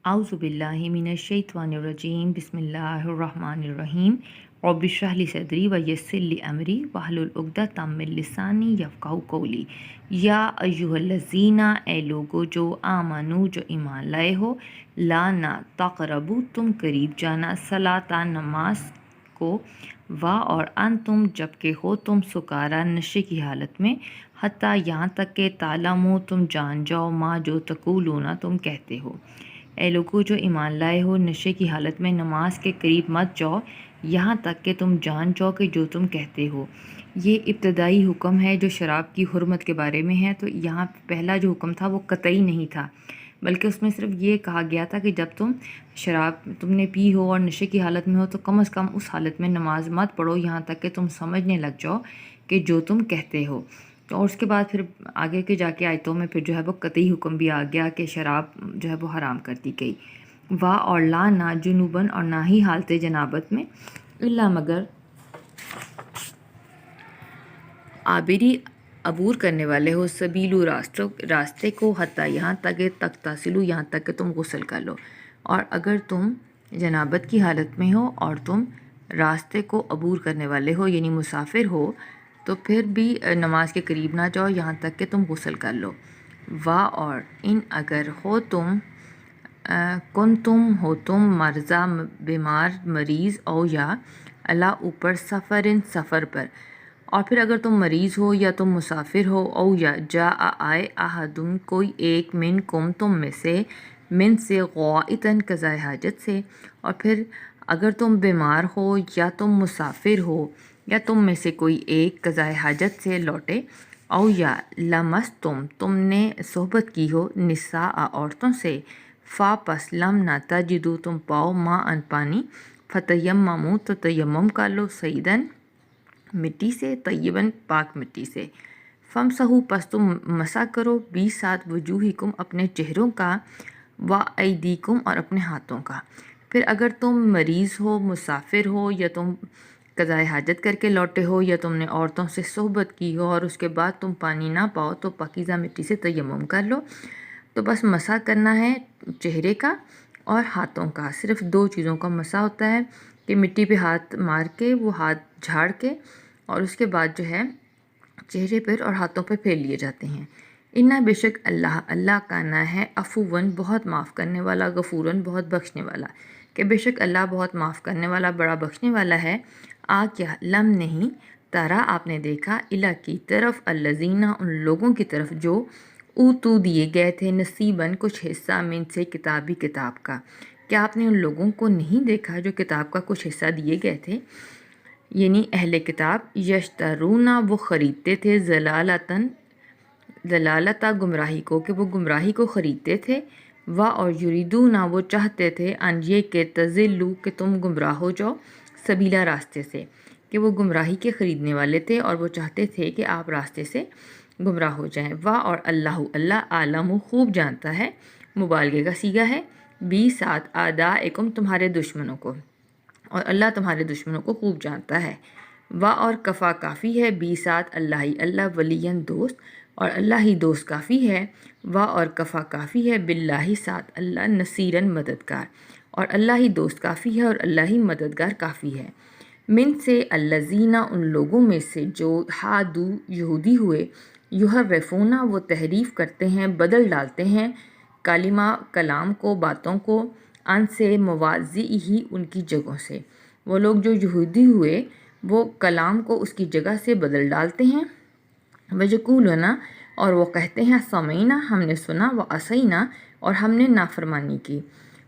اعوذ باللہ من الشیطان الرجیم بسم اللہ الرحمن الرحیم رب اشرح لی صدری ویسر لی امری واحلل عقدۃ من لسانی یفقہوا قولی۔ یا ایھا الذین، اے لوگو جو آمنو، جو ایمان لائے ہو، لا نہ تقربو، تم قریب جانا، صلاۃ، نماز کو، اور انتم، جبکہ ہو تم سکارا، نشے کی حالت میں، حتیٰ یہاں تک کہ تعلمو، تم جان جاؤ، ما، جو تقولون، تم کہتے ہو۔ اے لوگو جو ایمان لائے ہو، نشے کی حالت میں نماز کے قریب مت جاؤ یہاں تک کہ تم جان جاؤ کہ جو تم کہتے ہو۔ یہ ابتدائی حکم ہے جو شراب کی حرمت کے بارے میں ہے۔ تو یہاں پہلا جو حکم تھا وہ قطعی نہیں تھا، بلکہ اس میں صرف یہ کہا گیا تھا کہ جب تم شراب تم نے پی ہو اور نشے کی حالت میں ہو تو کم از کم اس حالت میں نماز مت پڑھو یہاں تک کہ تم سمجھنے لگ جاؤ کہ جو تم کہتے ہو۔ تو اور اس کے بعد پھر آگے کے جا کے آیتوں میں پھر جو ہے وہ قطعی حکم بھی آ گیا کہ شراب جو ہے وہ حرام کر دی گئی۔ اور لا نہ جنوباً، اور نہ ہی حالت جنابت میں، الا مگر عابری عبور کرنے والے ہو، سبیلو راستے کو، حتیٰ یہاں تک تغتسلوا، یہاں تک کہ تم غسل کر لو۔ اور اگر تم جنابت کی حالت میں ہو اور تم راستے کو عبور کرنے والے ہو یعنی مسافر ہو تو پھر بھی نماز کے قریب نہ جاؤ یہاں تک کہ تم غسل کر لو۔ اور ان اگر ہو تم ہو تم مرضی، بیمار، مریض، او یا اللہ اوپر، سفر پر۔ اور پھر اگر تم مریض ہو یا تم مسافر ہو، او یا آئے احدن، کوئی ایک، منکم، تم میں سے، من سے، غائطاً، قضائے حاجت سے۔ اور پھر اگر تم بیمار ہو یا تم مسافر ہو یا تم میں سے کوئی ایک قضائے حاجت سے لوٹے، او یا لمستم، تم نے صحبت کی ہو، نساء، عورتوں سے، پس لم نہ تجدو، تم پاؤ، ان پانی، فتیمموا، تو تیمم کر لو، صعیداً، مٹی سے، طیباً، پاک مٹی سے، فامسحوا، پس تم مسح کرو، ساتھ وجوہکم، اپنے چہروں کا، ایدیکم، اور اپنے ہاتھوں کا۔ پھر اگر تم مریض ہو، مسافر ہو یا تم قضائے حاجت کر کے لوٹے ہو یا تم نے عورتوں سے صحبت کی ہو اور اس کے بعد تم پانی نہ پاؤ تو پاکیزہ مٹی سے تیمم کر لو۔ تو بس مسح کرنا ہے چہرے کا اور ہاتھوں کا، صرف دو چیزوں کا مسح ہوتا ہے کہ مٹی پہ ہاتھ مار کے، وہ ہاتھ جھاڑ کے، اور اس کے بعد جو ہے چہرے پر اور ہاتھوں پہ پھیر لیے جاتے ہیں۔ اِنَّا، بے شک اللہ کانا ہے، عفواً، بہت معاف کرنے والا، غفوراً، بہت بخشنے والا، کہ بے شک اللہ بہت معاف کرنے والا، بڑا بخشنے والا ہے۔ کیا لم نہیں، تارا، آپ نے دیکھا، الا کی طرف، الذین، ان لوگوں کی طرف جو اوتو، دیے گئے تھے، نصیباً، کچھ حصہ، من سے، کتاب کا۔ کیا آپ نے ان لوگوں کو نہیں دیکھا جو کتاب کا کچھ حصہ دیے گئے تھے، یعنی اہل کتاب، یشترون، وہ خریدتے تھے، ضلالتا، گمراہی کو، کہ وہ گمراہی کو خریدتے تھے، اور یریدون، وہ چاہتے تھے، ان، یہ کہ تضلوا، کہ تم گمراہ ہو جاؤ، سبیلا، راستے سے، کہ وہ گمراہی کے خریدنے والے تھے اور وہ چاہتے تھے کہ آپ راستے سے گمراہ ہو جائیں۔ اور اللہ عالم، خوب جانتا ہے، مبالغے کا صیغہ ہے، ساتھ، اعدائکم، تمہارے دشمنوں کو، اور اللہ تمہارے دشمنوں کو خوب جانتا ہے۔ اور کفا، کافی ہے، ساتھ، اللہ ولیًا، دوست، اور اللہ ہی دوست کافی ہے۔ اور کفا، کافی ہے، باللہ، ساتھ اللہ، نصیراً، مددگار، اور اللہ ہی دوست کافی ہے اور اللہ ہی مددگار کافی ہے۔ من سے، الذین، ان لوگوں میں سے جو ہادو، یہودی ہوئے، یحرفون، وہ تحریف کرتے ہیں، بدل ڈالتے ہیں، کلام کو، باتوں کو، ان سے، مواضعہ، ان کی جگہوں سے۔ وہ لوگ جو یہودی ہوئے وہ کلام کو اس کی جگہ سے بدل ڈالتے ہیں، وَیَقُولُونَ، اور وہ کہتے ہیں، سَمِعْنَا، ہم نے سنا، وَعَصَیْنَا، اور ہم نے نافرمانی کی۔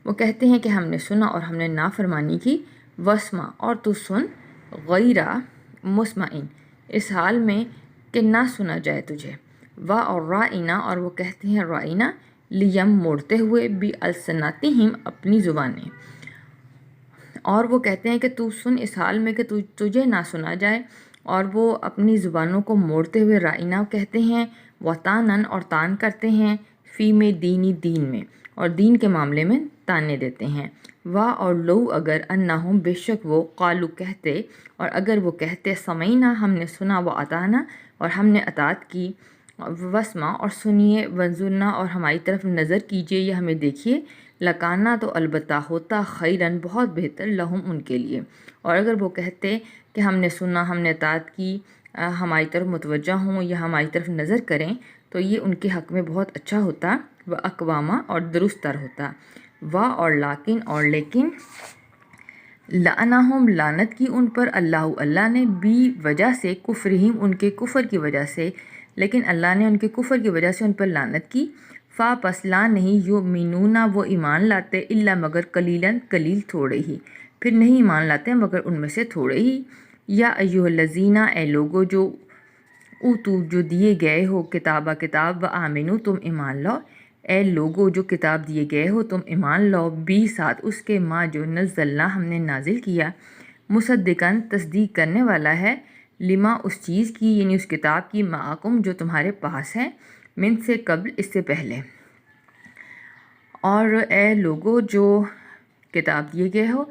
وہ کہتے ہیں کہ ہم نے سنا اور ہم نے نافرمانی کی، وَاسْمَعْ، اور تو سن، غَیْرَ مُسْمَعٍ، اس حال میں کہ نہ سنا جائے تجھے، اور رَاعِنَا، اور وہ کہتے ہیں رَاعِنَا، لِیَم، موڑتے ہوئے، بِأَلْسِنَتِہِم، اپنی زبانیں، اور وہ کہتے ہیں کہ تو سن اس حال میں کہ تجھے نہ سنا جائے، اور وہ اپنی زبانوں کو موڑتے ہوئے رائنا کہتے ہیں، وطانن، اور تان کرتے ہیں، فی میں، دین میں، اور دین کے معاملے میں تانے دیتے ہیں۔ اور لو، اگر، انہم، بے شک وہ، قالو، کہتے، اور اگر وہ کہتے، سمعنا، ہم نے سنا، واطعنا، اور ہم نے اطاعت کی، وسما اور سنیے، ونظرنا اور ہماری طرف نظر کیجیے یا ہمیں دیکھیے، لکانا تو البتہ ہوتا، خیرن بہت بہتر، لہم ان کے لیے۔ اور اگر وہ کہتے کہ ہم نے سنا، ہم نے اطاعت کی، ہماری طرف متوجہ ہوں یا ہماری طرف نظر کریں، تو یہ ان کے حق میں بہت اچھا ہوتا، وہ اقوامہ اور درست تر ہوتا۔ اور لیکن لعنہم لعنت کی ان پر اللہ نے بھی وجہ سے کفرہم ان کے کفر کی وجہ سے، لیکن اللہ نے ان کے کفر کی وجہ سے ان پر لعنت کی۔ پس لا نہیں یؤمنون وہ ایمان لاتے، الا مگر قلیلاً قلیل تھوڑے ہی، پھر نہیں ایمان لاتے مگر ان میں سے تھوڑے ہی۔ یا ایھا الذین اے لوگو جو اوتو جو دیے گئے ہو کتاب و آمنو تم ایمان لاؤ، اے لوگو جو کتاب دیے گئے ہو تم ایمان لاؤ، بھی ساتھ اس کے ما جو نزلنا ہم نے نازل کیا، مصدقاً تصدیق کرنے والا ہے، لما اس چیز کی یعنی اس کتاب کی، معکم جو تمہارے پاس ہے، من سے قبل اس سے پہلے۔ اور اے لوگو جو کتاب دیے گئے ہو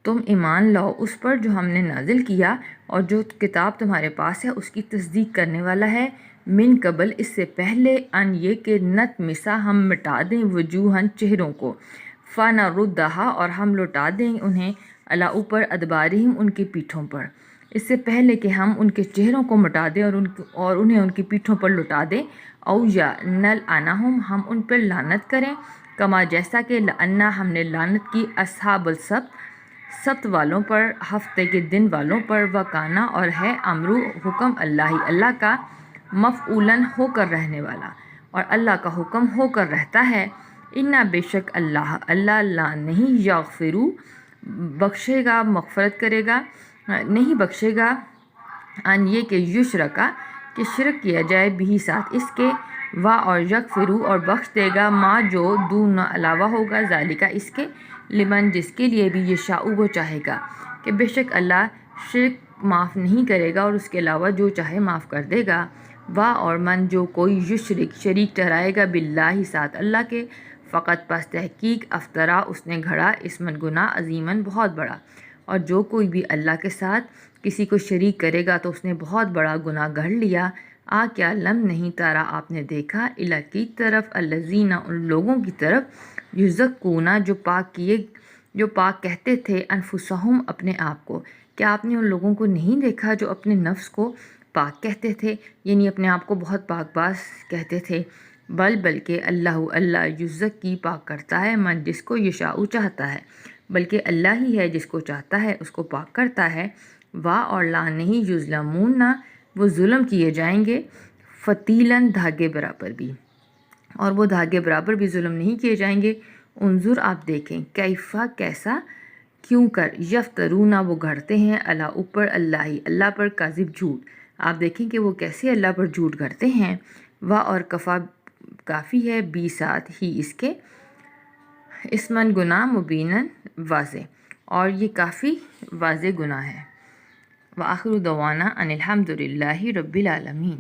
تم ایمان لاؤ اس پر جو ہم نے نازل کیا، اور جو کتاب تمہارے پاس ہے اس کی تصدیق کرنے والا ہے، من قبل اس سے پہلے، ان یہ کہ نت مسا ہم مٹا دیں، وجوہن چہروں کو، فنردھا اور ہم لوٹا دیں انہیں، علی اوپر، ادبارہم ان کی پیٹھوں پر، اس سے پہلے کہ ہم ان کے چہروں کو مٹا دیں اور انہیں ان کی پیٹھوں پر لٹا دیں، او یا نلعنہم ہم ان پر لعنت کریں، کما جیسا کہ لعنا ہم نے لعنت کی اصحاب السبت سبت والوں پر، ہفتے کے دن والوں پر، وکانا اور ہے امرو حکم اللہ کا، مفعولاً ہو کر رہنے والا، اور اللہ کا حکم ہو کر رہتا ہے، انا بے شک اللہ لا نہیں یغفرو بخشے گا، مغفرت کرے گا، نہیں بخشے گا، ان یہ کہ یشرکا کہ شرک کیا جائے، بھی ساتھ اس کے، اور یغفرو اور بخش دے گا، ما جو دون علاوہ ہوگا، ذالکا اس کے، لمن جس کے لیے بھی یشاء وہ چاہے گا، کہ بے شک اللہ شرک معاف نہیں کرے گا اور اس کے علاوہ جو چاہے معاف کر دے گا، اور من جو کوئی یشرک شریک ٹھہرائے گا، باللہ ساتھ اللہ کے، فقط پس تحقیق افطرا اس نے گھڑا، اسمن گناہ، عظیماً بہت بڑا، اور جو کوئی بھی اللہ کے ساتھ کسی کو شریک کرے گا تو اس نے بہت بڑا گناہ گھڑ لیا۔ کیا لم نہیں تارا آپ نے دیکھا، الی کی طرف، الذین ان لوگوں کی طرف، یزکون جو پاک کہتے تھے، انفسہم اپنے آپ کو، کیا آپ نے ان لوگوں کو نہیں دیکھا جو اپنے نفس کو پاک کہتے تھے، یعنی اپنے آپ کو بہت پاک باز کہتے تھے، بلکہ اللہ یزکی پاک کرتا ہے، من جس کو یشاء چاہتا ہے، بلکہ اللہ ہی ہے جس کو چاہتا ہے اس کو پاک کرتا ہے، اور لا نہیں یظلمون وہ ظلم کیے جائیں گے، فتیلاً دھاگے برابر بھی، اور وہ دھاگے برابر بھی ظلم نہیں کیے جائیں گے۔ انظر آپ دیکھیں، کیفا کیسا، کیوں کر، یفترون وہ گھڑتے ہیں، اوپر اللہ پر، کاذب جھوٹ، آپ دیکھیں کہ وہ کیسے اللہ پر جھوٹ گھڑتے ہیں، اور کفا کافی ہے، بھی ساتھ ہی اس کے، اسمن گناہ، مبیناً واضح، اور یہ کافی واضح گناہ ہے۔ وآخر دعوانا ان الحمد للہ رب العالمین۔